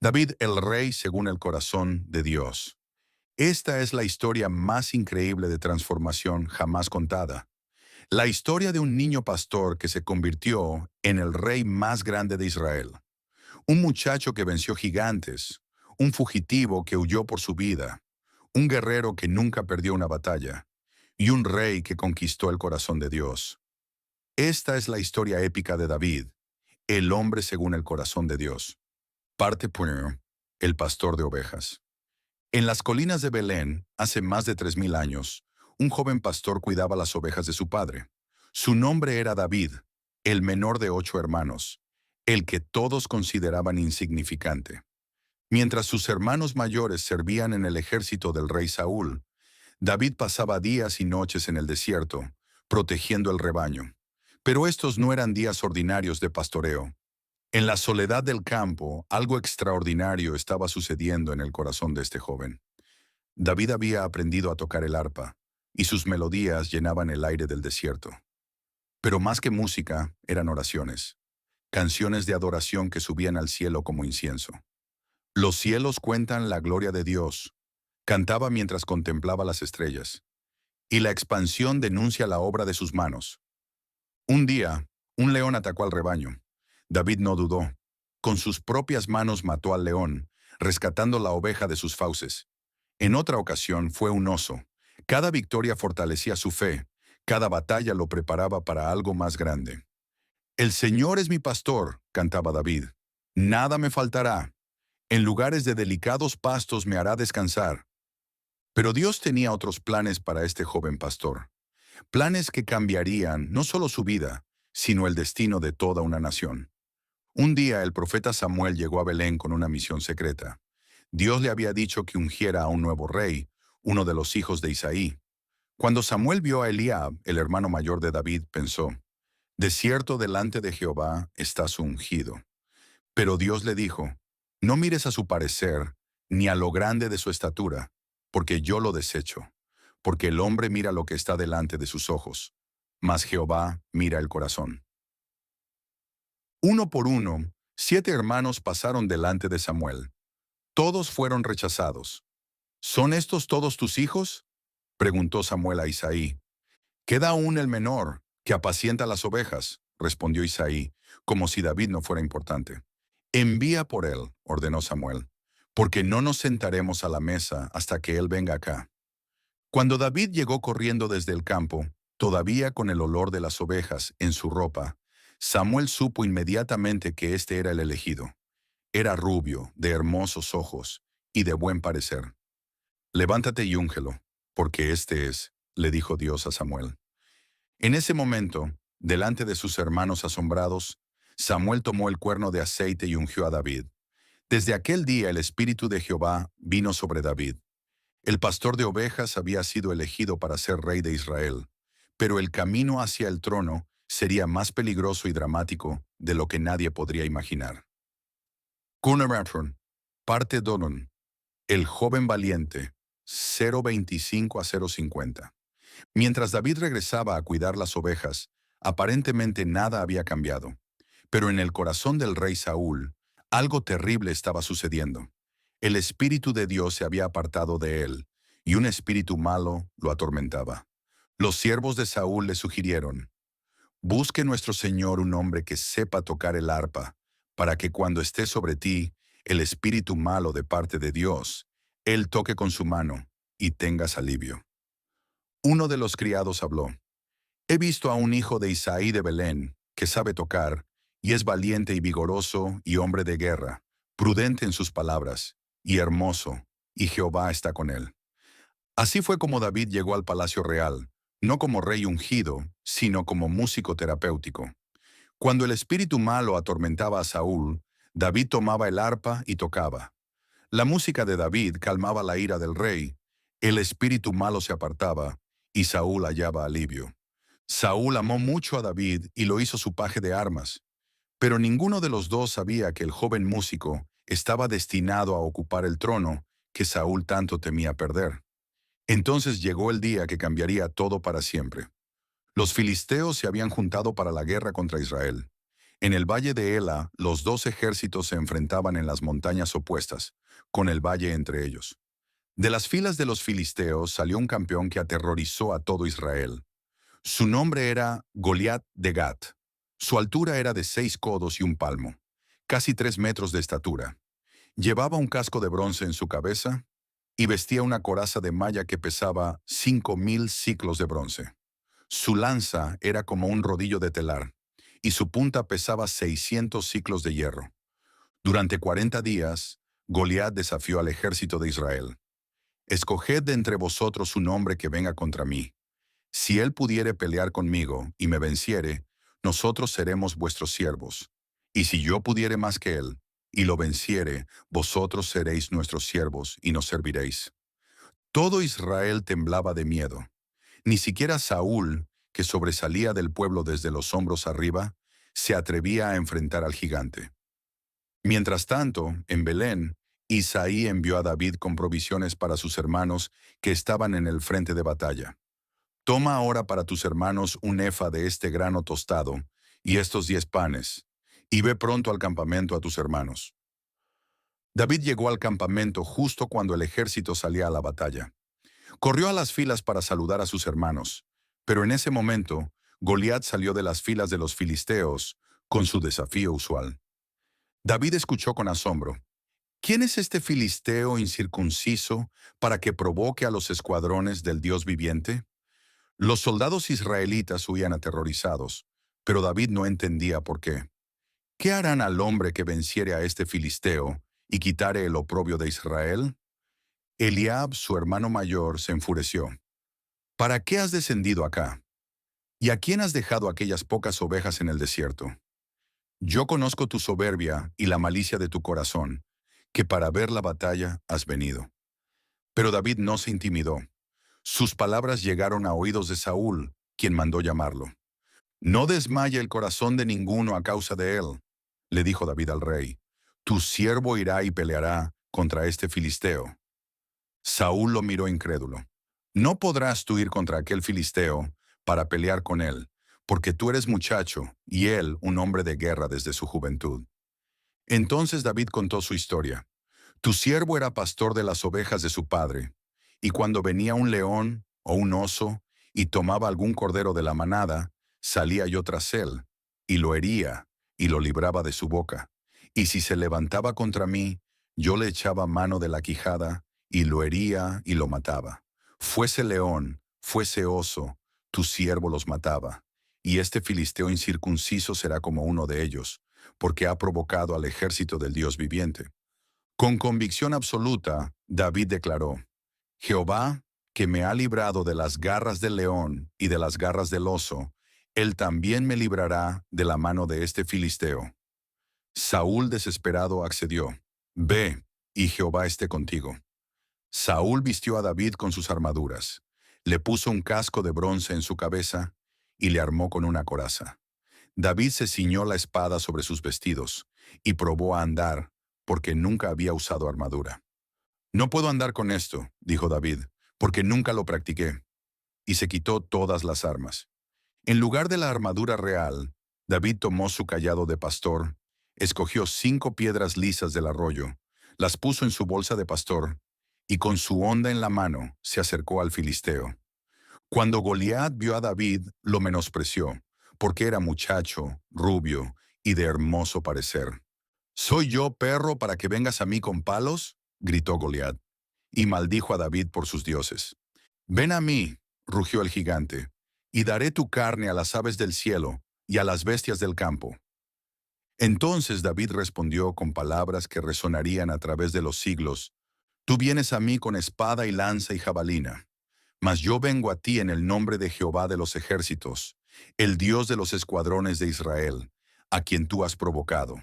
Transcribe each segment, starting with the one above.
David, el rey según el corazón de Dios. Esta es la historia más increíble de transformación jamás contada. La historia de un niño pastor que se convirtió en el rey más grande de Israel. Un muchacho que venció gigantes, un fugitivo que huyó por su vida, un guerrero que nunca perdió una batalla, y un rey que conquistó el corazón de Dios. Esta es la historia épica de David, el hombre según el corazón de Dios. Parte primero, el pastor de ovejas. En las colinas de Belén, hace más de 3000 años, un joven pastor cuidaba las ovejas de su padre. Su nombre era David, el menor de 8 hermanos, el que todos consideraban insignificante. Mientras sus hermanos mayores servían en el ejército del rey Saúl, David pasaba días y noches en el desierto, protegiendo el rebaño. Pero estos no eran días ordinarios de pastoreo. En la soledad del campo, algo extraordinario estaba sucediendo en el corazón de este joven. David había aprendido a tocar el arpa, y sus melodías llenaban el aire del desierto. Pero más que música, eran oraciones, canciones de adoración que subían al cielo como incienso. Los cielos cuentan la gloria de Dios, cantaba mientras contemplaba las estrellas, y la expansión denuncia la obra de sus manos. Un día, un león atacó al rebaño. David no dudó. Con sus propias manos mató al león, rescatando la oveja de sus fauces. En otra ocasión fue un oso. Cada victoria fortalecía su fe, cada batalla lo preparaba para algo más grande. El Señor es mi pastor, cantaba David. Nada me faltará. En lugares de delicados pastos me hará descansar. Pero Dios tenía otros planes para este joven pastor. Planes que cambiarían no solo su vida, sino el destino de toda una nación. Un día el profeta Samuel llegó a Belén con una misión secreta. Dios le había dicho que ungiera a un nuevo rey, uno de los hijos de Isaí. Cuando Samuel vio a Eliab, el hermano mayor de David, pensó, «De cierto delante de Jehová está su ungido». Pero Dios le dijo, «No mires a su parecer, ni a lo grande de su estatura, porque yo lo desecho, porque el hombre mira lo que está delante de sus ojos, mas Jehová mira el corazón». Uno por uno, 7 hermanos pasaron delante de Samuel. Todos fueron rechazados. ¿Son estos todos tus hijos?, preguntó Samuel a Isaí. «Queda aún el menor, que apacienta las ovejas», respondió Isaí, como si David no fuera importante. «Envía por él», ordenó Samuel, «porque no nos sentaremos a la mesa hasta que él venga acá». Cuando David llegó corriendo desde el campo, todavía con el olor de las ovejas en su ropa, Samuel supo inmediatamente que este era el elegido. Era rubio, de hermosos ojos y de buen parecer. «Levántate y úngelo, porque este es», le dijo Dios a Samuel. En ese momento, delante de sus hermanos asombrados, Samuel tomó el cuerno de aceite y ungió a David. Desde aquel día el Espíritu de Jehová vino sobre David. El pastor de ovejas había sido elegido para ser rey de Israel, pero el camino hacia el trono sería más peligroso y dramático de lo que nadie podría imaginar. Cunarathon, parte Donon, el joven valiente, 0:25 a 0:50. Mientras David regresaba a cuidar las ovejas, aparentemente nada había cambiado. Pero en el corazón del rey Saúl, algo terrible estaba sucediendo. El Espíritu de Dios se había apartado de él, y un espíritu malo lo atormentaba. Los siervos de Saúl le sugirieron, «Busque nuestro Señor un hombre que sepa tocar el arpa, para que cuando esté sobre ti el espíritu malo de parte de Dios, él toque con su mano y tengas alivio». Uno de los criados habló, «He visto a un hijo de Isaí de Belén, que sabe tocar, y es valiente y vigoroso y hombre de guerra, prudente en sus palabras, y hermoso, y Jehová está con él». Así fue como David llegó al palacio real, no como rey ungido, sino como músico terapéutico. Cuando el espíritu malo atormentaba a Saúl, David tomaba el arpa y tocaba. La música de David calmaba la ira del rey, el espíritu malo se apartaba, y Saúl hallaba alivio. Saúl amó mucho a David y lo hizo su paje de armas, pero ninguno de los dos sabía que el joven músico estaba destinado a ocupar el trono que Saúl tanto temía perder. Entonces llegó el día que cambiaría todo para siempre. Los filisteos se habían juntado para la guerra contra Israel. En el valle de Ela, los dos ejércitos se enfrentaban en las montañas opuestas, con el valle entre ellos. De las filas de los filisteos salió un campeón que aterrorizó a todo Israel. Su nombre era Goliat de Gat. Su altura era de 6 codos y un palmo, casi 3 metros de estatura. Llevaba un casco de bronce en su cabeza y vestía una coraza de malla que pesaba 5000 siclos de bronce. Su lanza era como un rodillo de telar, y su punta pesaba 600 siclos de hierro. Durante 40 días, Goliat desafió al ejército de Israel. Escoged de entre vosotros un hombre que venga contra mí. Si él pudiere pelear conmigo y me venciere, nosotros seremos vuestros siervos. Y si yo pudiere más que él, y lo venciere, vosotros seréis nuestros siervos y nos serviréis. Todo Israel temblaba de miedo. Ni siquiera Saúl, que sobresalía del pueblo desde los hombros arriba, se atrevía a enfrentar al gigante. Mientras tanto, en Belén, Isaí envió a David con provisiones para sus hermanos que estaban en el frente de batalla. Toma ahora para tus hermanos un efa de este grano tostado y estos 10 panes, y ve pronto al campamento a tus hermanos. David llegó al campamento justo cuando el ejército salía a la batalla. Corrió a las filas para saludar a sus hermanos, pero en ese momento, Goliat salió de las filas de los filisteos con su desafío usual. David escuchó con asombro: ¿quién es este filisteo incircunciso para que provoque a los escuadrones del Dios viviente? Los soldados israelitas huían aterrorizados, pero David no entendía por qué. ¿Qué harán al hombre que venciere a este filisteo y quitare el oprobio de Israel? Eliab, su hermano mayor, se enfureció. ¿Para qué has descendido acá? ¿Y a quién has dejado aquellas pocas ovejas en el desierto? Yo conozco tu soberbia y la malicia de tu corazón, que para ver la batalla has venido. Pero David no se intimidó. Sus palabras llegaron a oídos de Saúl, quien mandó llamarlo. No desmaye el corazón de ninguno a causa de él, le dijo David al rey. Tu siervo irá y peleará contra este filisteo. Saúl lo miró incrédulo. No podrás tú ir contra aquel filisteo para pelear con él, porque tú eres muchacho y él un hombre de guerra desde su juventud. Entonces David contó su historia. Tu siervo era pastor de las ovejas de su padre, y cuando venía un león o un oso y tomaba algún cordero de la manada, salía yo tras él, y lo hería, y lo libraba de su boca. Y si se levantaba contra mí, yo le echaba mano de la quijada, y lo hería y lo mataba. Fuese león, fuese oso, tu siervo los mataba. Y este filisteo incircunciso será como uno de ellos, porque ha provocado al ejército del Dios viviente. Con convicción absoluta, David declaró: Jehová, que me ha librado de las garras del león y de las garras del oso, él también me librará de la mano de este filisteo. Saúl desesperado accedió: Ve, y Jehová esté contigo. Saúl vistió a David con sus armaduras, le puso un casco de bronce en su cabeza y le armó con una coraza. David se ciñó la espada sobre sus vestidos y probó a andar, porque nunca había usado armadura. No puedo andar con esto, dijo David, porque nunca lo practiqué. Y se quitó todas las armas. En lugar de la armadura real, David tomó su cayado de pastor, escogió 5 piedras lisas del arroyo, las puso en su bolsa de pastor, y con su honda en la mano se acercó al filisteo. Cuando Goliat vio a David, lo menospreció, porque era muchacho, rubio y de hermoso parecer. ¿Soy yo perro para que vengas a mí con palos?, gritó Goliat, y maldijo a David por sus dioses. Ven a mí, rugió el gigante, y daré tu carne a las aves del cielo y a las bestias del campo. Entonces David respondió con palabras que resonarían a través de los siglos: Tú vienes a mí con espada y lanza y jabalina, mas yo vengo a ti en el nombre de Jehová de los ejércitos, el Dios de los escuadrones de Israel, a quien tú has provocado.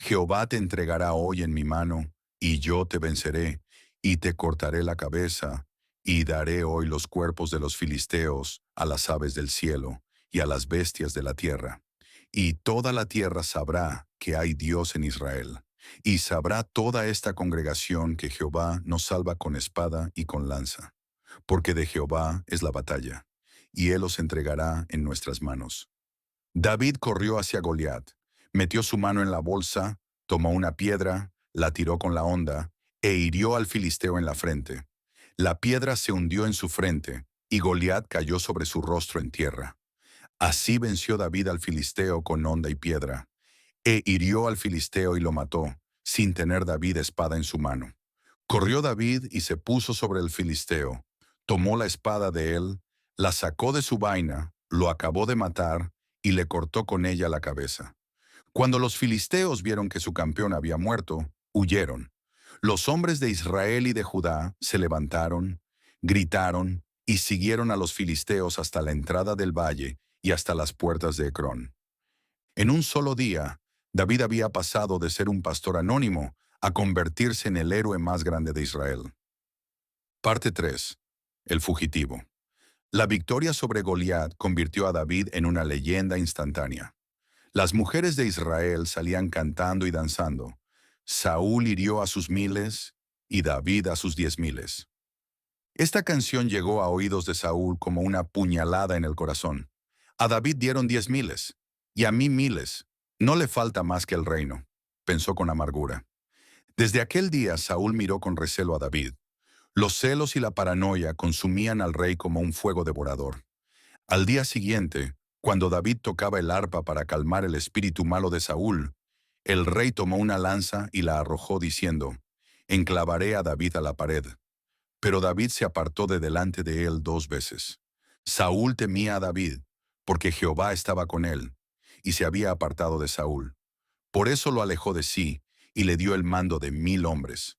Jehová te entregará hoy en mi mano, y yo te venceré, y te cortaré la cabeza, y daré hoy los cuerpos de los filisteos a las aves del cielo y a las bestias de la tierra. Y toda la tierra sabrá que hay Dios en Israel, y sabrá toda esta congregación que Jehová nos salva con espada y con lanza, porque de Jehová es la batalla, y él los entregará en nuestras manos. David corrió hacia Goliat, Metió su mano en la bolsa, tomó una piedra, la tiró con la honda e hirió al filisteo en la frente. La piedra se hundió en su frente y Goliat cayó sobre su rostro en tierra. Así venció David al filisteo con honda y piedra, e hirió al filisteo y lo mató, sin tener David espada en su mano. Corrió David y se puso sobre el filisteo, tomó la espada de él, la sacó de su vaina, lo acabó de matar y le cortó con ella la cabeza. Cuando los filisteos vieron que su campeón había muerto, huyeron. Los hombres de Israel y de Judá se levantaron, gritaron y siguieron a los filisteos hasta la entrada del valle y hasta las puertas de Ecrón. En un solo día, David había pasado de ser un pastor anónimo a convertirse en el héroe más grande de Israel. Parte 3. El fugitivo. La victoria sobre Goliat convirtió a David en una leyenda instantánea. Las mujeres de Israel salían cantando y danzando. Saúl hirió a sus miles y David a sus 10,000. Esta canción llegó a oídos de Saúl como una puñalada en el corazón. A David dieron 10,000 y a mí miles. No le falta más que el reino, pensó con amargura. Desde aquel día Saúl miró con recelo a David. Los celos y la paranoia consumían al rey como un fuego devorador. Al día siguiente, cuando David tocaba el arpa para calmar el espíritu malo de Saúl, el rey tomó una lanza y la arrojó diciendo, «Enclavaré a David a la pared». Pero David se apartó de delante de él 2 veces. Saúl temía a David, porque Jehová estaba con él, y se había apartado de Saúl. Por eso lo alejó de sí, y le dio el mando de 1000 hombres.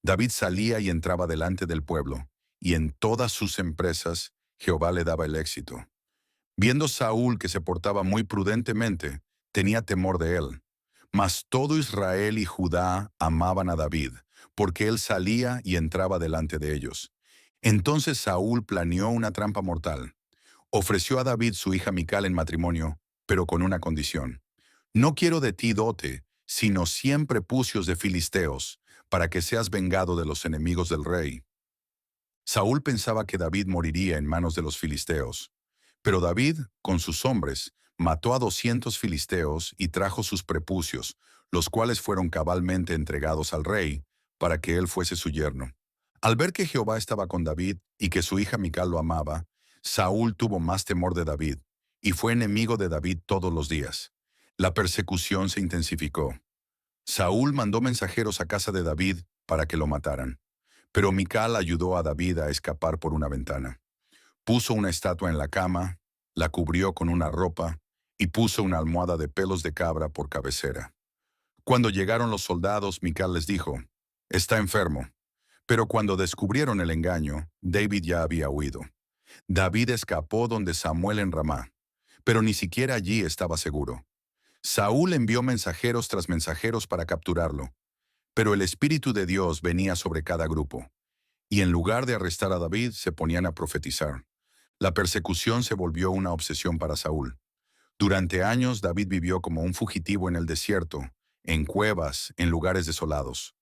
David salía y entraba delante del pueblo, y en todas sus empresas Jehová le daba el éxito. Viendo Saúl que se portaba muy prudentemente, tenía temor de él. Mas todo Israel y Judá amaban a David, porque él salía y entraba delante de ellos. Entonces Saúl planeó una trampa mortal. Ofreció a David su hija Mical en matrimonio, pero con una condición. No quiero de ti dote, sino 100 prepucios de filisteos, para que seas vengado de los enemigos del rey. Saúl pensaba que David moriría en manos de los filisteos. Pero David, con sus hombres, mató a 200 filisteos y trajo sus prepucios, los cuales fueron cabalmente entregados al rey, para que él fuese su yerno. Al ver que Jehová estaba con David y que su hija Mical lo amaba, Saúl tuvo más temor de David, y fue enemigo de David todos los días. La persecución se intensificó. Saúl mandó mensajeros a casa de David para que lo mataran, pero Mical ayudó a David a escapar por una ventana. Puso una estatua en la cama, la cubrió con una ropa y puso una almohada de pelos de cabra por cabecera. Cuando llegaron los soldados, Mical les dijo, «Está enfermo». Pero cuando descubrieron el engaño, David ya había huido. David escapó donde Samuel en Ramá, pero ni siquiera allí estaba seguro. Saúl envió mensajeros tras mensajeros para capturarlo, pero el Espíritu de Dios venía sobre cada grupo, y en lugar de arrestar a David, se ponían a profetizar. La persecución se volvió una obsesión para Saúl. Durante años David vivió como un fugitivo en el desierto, en cuevas, en lugares desolados.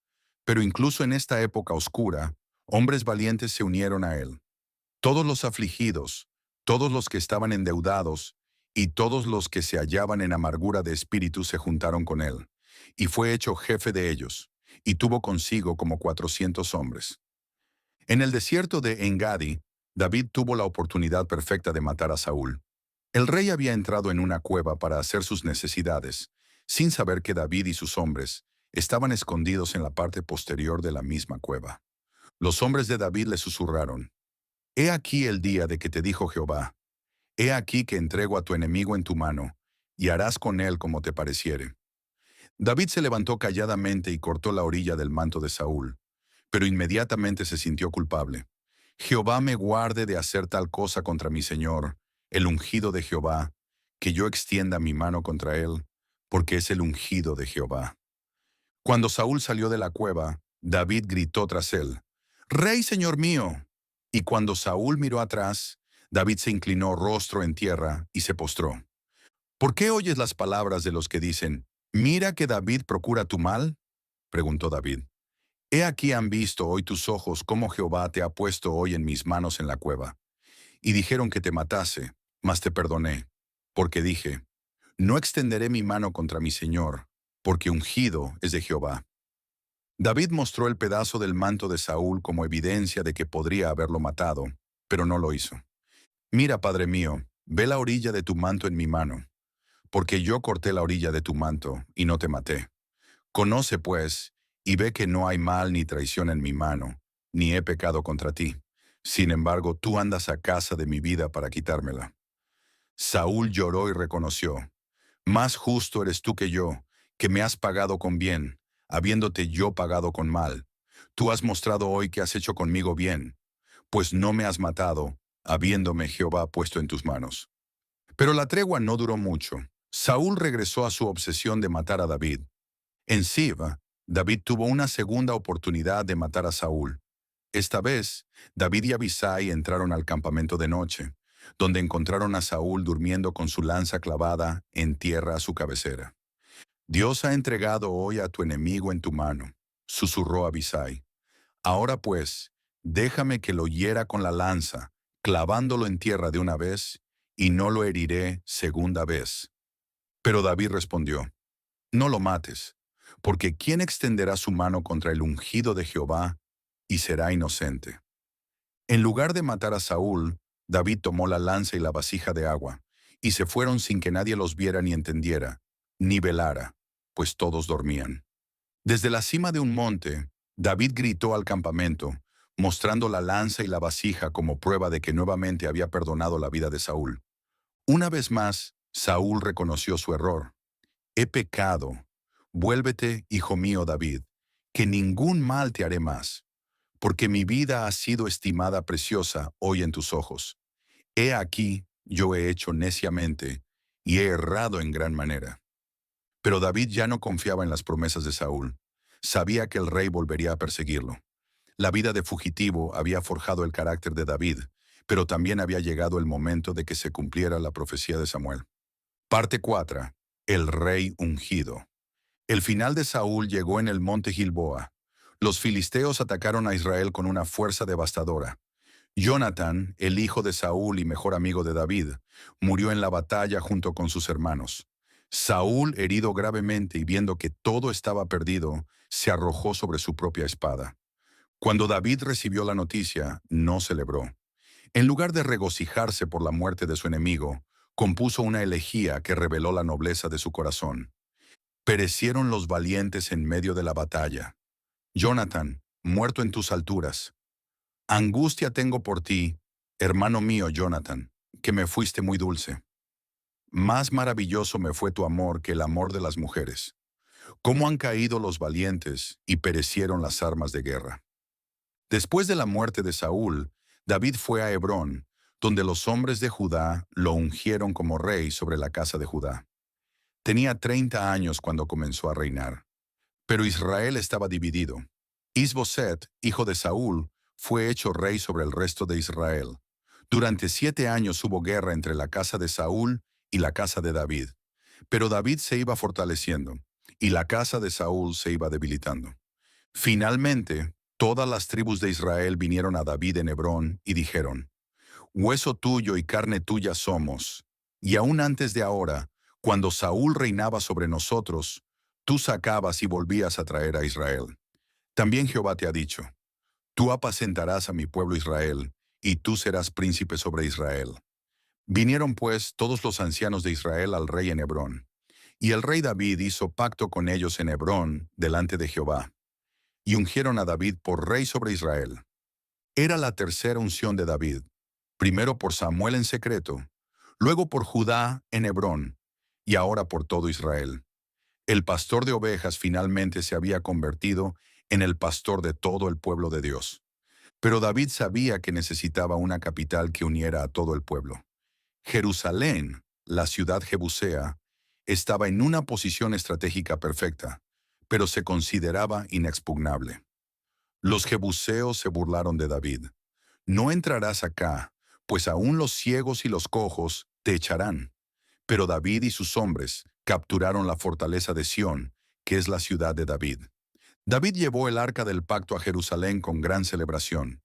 Pero incluso en esta época oscura, hombres valientes se unieron a él. Todos los afligidos, todos los que estaban endeudados y todos los que se hallaban en amargura de espíritu se juntaron con él, y fue hecho jefe de ellos, y tuvo consigo como 400 hombres. En el desierto de Engadi, David tuvo la oportunidad perfecta de matar a Saúl. El rey había entrado en una cueva para hacer sus necesidades, sin saber que David y sus hombres estaban escondidos en la parte posterior de la misma cueva. Los hombres de David le susurraron, «He aquí el día de que te dijo Jehová, he aquí que entrego a tu enemigo en tu mano, y harás con él como te pareciere». David se levantó calladamente y cortó la orilla del manto de Saúl, pero inmediatamente se sintió culpable. «Jehová me guarde de hacer tal cosa contra mi señor, el ungido de Jehová, que yo extienda mi mano contra él, porque es el ungido de Jehová». Cuando Saúl salió de la cueva, David gritó tras él, «Rey, señor mío». Y cuando Saúl miró atrás, David se inclinó rostro en tierra y se postró. «¿Por qué oyes las palabras de los que dicen, mira que David procura tu mal?», preguntó David. «He aquí han visto hoy tus ojos cómo Jehová te ha puesto hoy en mis manos en la cueva. Y dijeron que te matase, mas te perdoné, porque dije, No extenderé mi mano contra mi Señor, porque ungido es de Jehová. David mostró el pedazo del manto de Saúl como evidencia de que podría haberlo matado, pero no lo hizo. Mira, padre mío, ve la orilla de tu manto en mi mano, porque yo corté la orilla de tu manto y no te maté. Conoce, pues, y ve que no hay mal ni traición en mi mano, ni he pecado contra ti. Sin embargo, tú andas a casa de mi vida para quitármela. Saúl lloró y reconoció: Más justo eres tú que yo, que me has pagado con bien, habiéndote yo pagado con mal. Tú has mostrado hoy que has hecho conmigo bien, pues no me has matado, habiéndome Jehová puesto en tus manos. Pero la tregua no duró mucho. Saúl regresó a su obsesión de matar a David. En Siba, David tuvo una segunda oportunidad de matar a Saúl. Esta vez, David y Abisai entraron al campamento de noche, donde encontraron a Saúl durmiendo con su lanza clavada en tierra a su cabecera. Dios ha entregado hoy a tu enemigo en tu mano, susurró Abisai. Ahora pues, déjame que lo hiera con la lanza, clavándolo en tierra de una vez, y no lo heriré segunda vez. Pero David respondió: No lo mates, porque ¿quién extenderá su mano contra el ungido de Jehová y será inocente? En lugar de matar a Saúl, David tomó la lanza y la vasija de agua, y se fueron sin que nadie los viera ni entendiera, ni velara, pues todos dormían. Desde la cima de un monte, David gritó al campamento, mostrando la lanza y la vasija como prueba de que nuevamente había perdonado la vida de Saúl. Una vez más, Saúl reconoció su error. He pecado. Vuélvete, hijo mío David, que ningún mal te haré más, porque mi vida ha sido estimada preciosa hoy en tus ojos. He aquí, yo he hecho neciamente, y he errado en gran manera. Pero David ya no confiaba en las promesas de Saúl. Sabía que el rey volvería a perseguirlo. La vida de fugitivo había forjado el carácter de David, pero también había llegado el momento de que se cumpliera la profecía de Samuel. Parte 4. El rey ungido. El final de Saúl llegó en el monte Gilboa. Los filisteos atacaron a Israel con una fuerza devastadora. Jonatán, el hijo de Saúl y mejor amigo de David, murió en la batalla junto con sus hermanos. Saúl, herido gravemente y viendo que todo estaba perdido, se arrojó sobre su propia espada. Cuando David recibió la noticia, no celebró. En lugar de regocijarse por la muerte de su enemigo, compuso una elegía que reveló la nobleza de su corazón. Perecieron los valientes en medio de la batalla. Jonatán, muerto en tus alturas. Angustia tengo por ti, hermano mío Jonatán, que me fuiste muy dulce. Más maravilloso me fue tu amor que el amor de las mujeres. Cómo han caído los valientes y perecieron las armas de guerra. Después de la muerte de Saúl, David fue a Hebrón, donde los hombres de Judá lo ungieron como rey sobre la casa de Judá. Tenía 30 años cuando comenzó a reinar, pero Israel estaba dividido. Isboset, hijo de Saúl, fue hecho rey sobre el resto de Israel. Durante 7 años hubo guerra entre la casa de Saúl y la casa de David, pero David se iba fortaleciendo, y la casa de Saúl se iba debilitando. Finalmente, todas las tribus de Israel vinieron a David en Hebrón y dijeron: Hueso tuyo y carne tuya somos. Y aún antes de ahora, cuando Saúl reinaba sobre nosotros, tú sacabas y volvías a traer a Israel. También Jehová te ha dicho: Tú apacentarás a mi pueblo Israel, y tú serás príncipe sobre Israel. Vinieron pues todos los ancianos de Israel al rey en Hebrón. Y el rey David hizo pacto con ellos en Hebrón delante de Jehová. Y ungieron a David por rey sobre Israel. Era la tercera unción de David, primero por Samuel en secreto, luego por Judá en Hebrón, y ahora por todo Israel. El pastor de ovejas finalmente se había convertido en el pastor de todo el pueblo de Dios. Pero David sabía que necesitaba una capital que uniera a todo el pueblo. Jerusalén, la ciudad jebusea, estaba en una posición estratégica perfecta, pero se consideraba inexpugnable. Los jebuseos se burlaron de David. No entrarás acá, pues aún los ciegos y los cojos te echarán. Pero David y sus hombres capturaron la fortaleza de Sión, que es la ciudad de David. David llevó el arca del pacto a Jerusalén con gran celebración.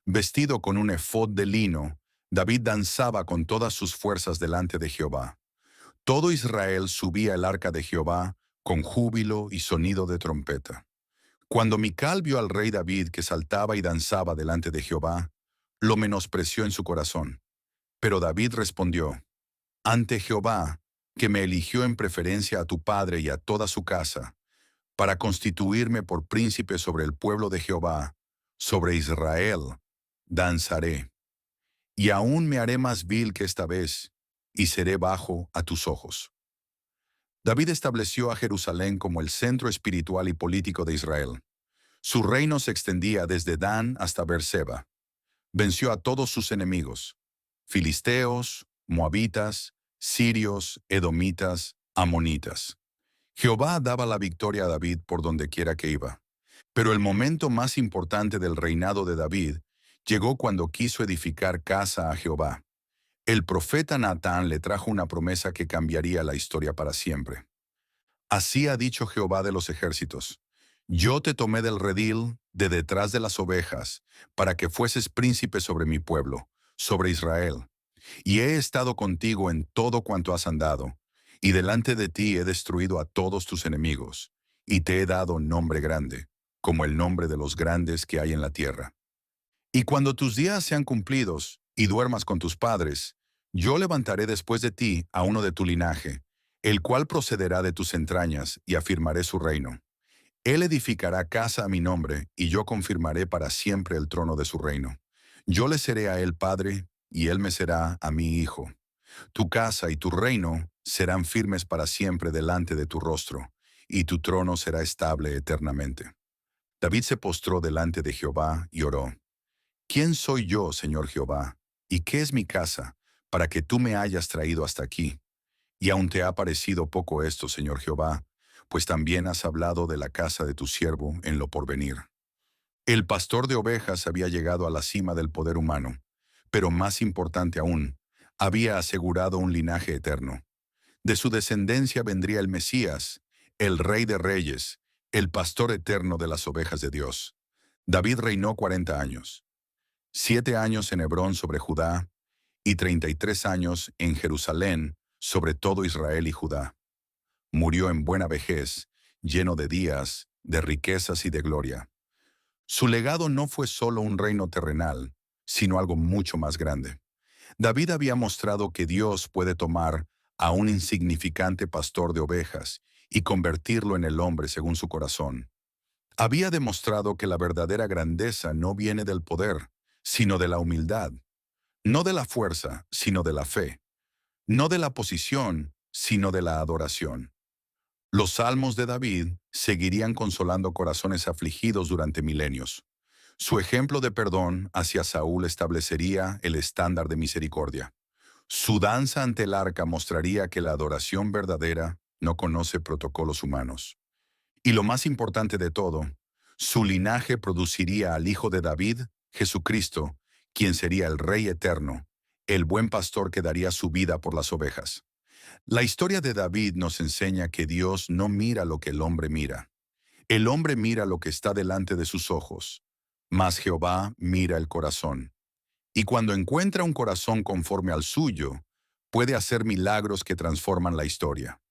Vestido con un efod de lino, David danzaba con todas sus fuerzas delante de Jehová. Todo Israel subía el arca de Jehová con júbilo y sonido de trompeta. Cuando Mical vio al rey David que saltaba y danzaba delante de Jehová, lo menospreció en su corazón. Pero David respondió: ante Jehová, que me eligió en preferencia a tu padre y a toda su casa, para constituirme por príncipe sobre el pueblo de Jehová, sobre Israel, danzaré. Y aún me haré más vil que esta vez, y seré bajo a tus ojos. David estableció a Jerusalén como el centro espiritual y político de Israel. Su reino se extendía desde Dan hasta Beerseba. Venció a todos sus enemigos: filisteos, moabitas, sirios, edomitas, amonitas. Jehová daba la victoria a David por donde quiera que iba. Pero el momento más importante del reinado de David llegó cuando quiso edificar casa a Jehová. El profeta Natán le trajo una promesa que cambiaría la historia para siempre. Así ha dicho Jehová de los ejércitos: yo te tomé del redil, de detrás de las ovejas, para que fueses príncipe sobre mi pueblo, sobre Israel. Y he estado contigo en todo cuanto has andado, y delante de ti he destruido a todos tus enemigos, y te he dado nombre grande, como el nombre de los grandes que hay en la tierra. Y cuando tus días sean cumplidos, y duermas con tus padres, yo levantaré después de ti a uno de tu linaje, el cual procederá de tus entrañas, y afirmaré su reino. Él edificará casa a mi nombre, y yo confirmaré para siempre el trono de su reino. Yo le seré a él padre, y él me será a mí hijo. Tu casa y tu reino serán firmes para siempre delante de tu rostro, y tu trono será estable eternamente. David se postró delante de Jehová y oró: ¿quién soy yo, Señor Jehová? ¿Y qué es mi casa, para que tú me hayas traído hasta aquí? Y aún te ha parecido poco esto, Señor Jehová, pues también has hablado de la casa de tu siervo en lo porvenir. El pastor de ovejas había llegado a la cima del poder humano, pero más importante aún, había asegurado un linaje eterno. De su descendencia vendría el Mesías, el Rey de Reyes, el pastor eterno de las ovejas de Dios. David reinó 40 años, 7 años en Hebrón sobre Judá, y 33 años en Jerusalén sobre todo Israel y Judá. Murió en buena vejez, lleno de días, de riquezas y de gloria. Su legado no fue solo un reino terrenal, sino algo mucho más grande. David había mostrado que Dios puede tomar a un insignificante pastor de ovejas y convertirlo en el hombre según su corazón. Había demostrado que la verdadera grandeza no viene del poder, sino de la humildad, no de la fuerza, sino de la fe, no de la posición, sino de la adoración. Los salmos de David seguirían consolando corazones afligidos durante milenios. Su ejemplo de perdón hacia Saúl establecería el estándar de misericordia. Su danza ante el arca mostraría que la adoración verdadera no conoce protocolos humanos. Y lo más importante de todo, su linaje produciría al Hijo de David, Jesucristo, quien sería el Rey eterno, el buen pastor que daría su vida por las ovejas. La historia de David nos enseña que Dios no mira lo que el hombre mira. El hombre mira lo que está delante de sus ojos, mas Jehová mira el corazón. Y cuando encuentra un corazón conforme al suyo, puede hacer milagros que transforman la historia.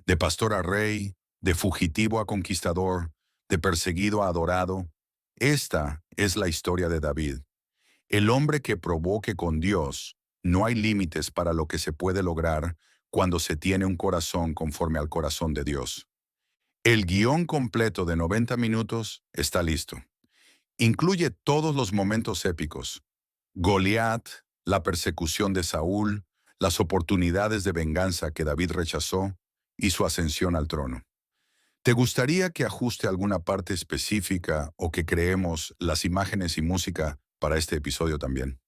De pastor a rey, de fugitivo a conquistador, de perseguido a adorado, esta es la historia de David. El hombre que probó que con Dios no hay límites para lo que se puede lograr cuando se tiene un corazón conforme al corazón de Dios. El guión completo de 90 minutos está listo. Incluye todos los momentos épicos: Goliat, la persecución de Saúl, las oportunidades de venganza que David rechazó y su ascensión al trono. ¿Te gustaría que ajuste alguna parte específica o que creemos las imágenes y música para este episodio también?